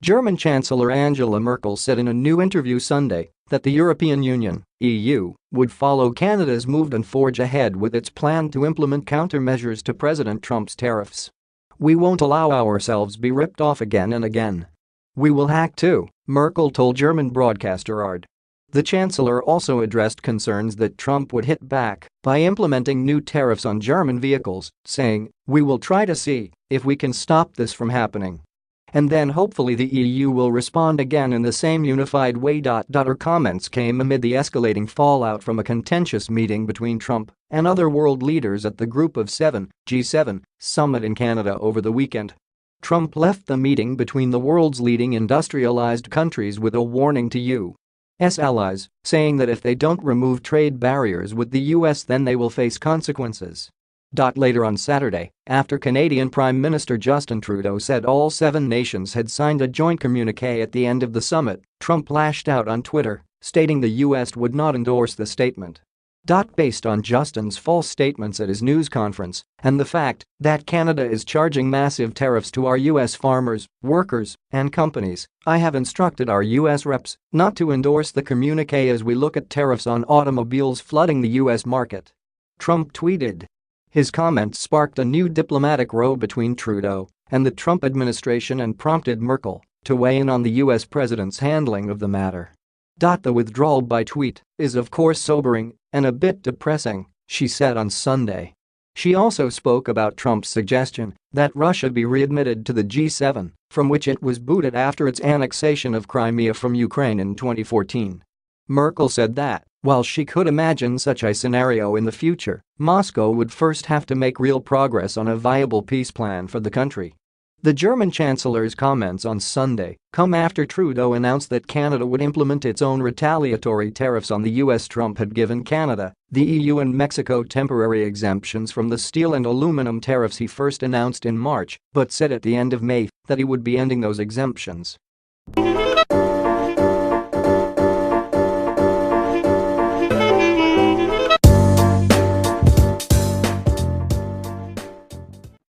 German Chancellor Angela Merkel said in a new interview Sunday that the European Union (EU) would follow Canada's move and forge ahead with its plan to implement countermeasures to President Trump's tariffs. "We won't allow ourselves be ripped off again and again. We will hack too," Merkel told German broadcaster ARD. The chancellor also addressed concerns that Trump would hit back by implementing new tariffs on German vehicles, saying, "We will try to see if we can stop this from happening. And then hopefully the EU will respond again in the same unified way." Her comments came amid the escalating fallout from a contentious meeting between Trump and other world leaders at the Group of Seven (G7) summit in Canada over the weekend. Trump left the meeting between the world's leading industrialized countries with a warning to U.S. allies, saying that if they don't remove trade barriers with the U.S. then they will face consequences. Later on Saturday, after Canadian Prime Minister Justin Trudeau said all 7 nations had signed a joint communiqué at the end of the summit, Trump lashed out on Twitter, stating the U.S. would not endorse the statement. Based on Justin's false statements at his news conference and the fact that Canada is charging massive tariffs to our U.S. farmers, workers, and companies, I have instructed our U.S. reps not to endorse the communiqué as we look at tariffs on automobiles flooding the U.S. market. Trump tweeted. His comments sparked a new diplomatic row between Trudeau and the Trump administration and prompted Merkel to weigh in on the U.S. president's handling of the matter. The withdrawal by tweet is of course sobering and a bit depressing, she said on Sunday. She also spoke about Trump's suggestion that Russia be readmitted to the G7, from which it was booted after its annexation of Crimea from Ukraine in 2014. Merkel said that, while she could imagine such a scenario in the future, Moscow would first have to make real progress on a viable peace plan for the country. The German chancellor's comments on Sunday come after Trudeau announced that Canada would implement its own retaliatory tariffs on the U.S. Trump had given Canada, the EU and Mexico temporary exemptions from the steel and aluminum tariffs he first announced in March, but said at the end of May that he would be ending those exemptions.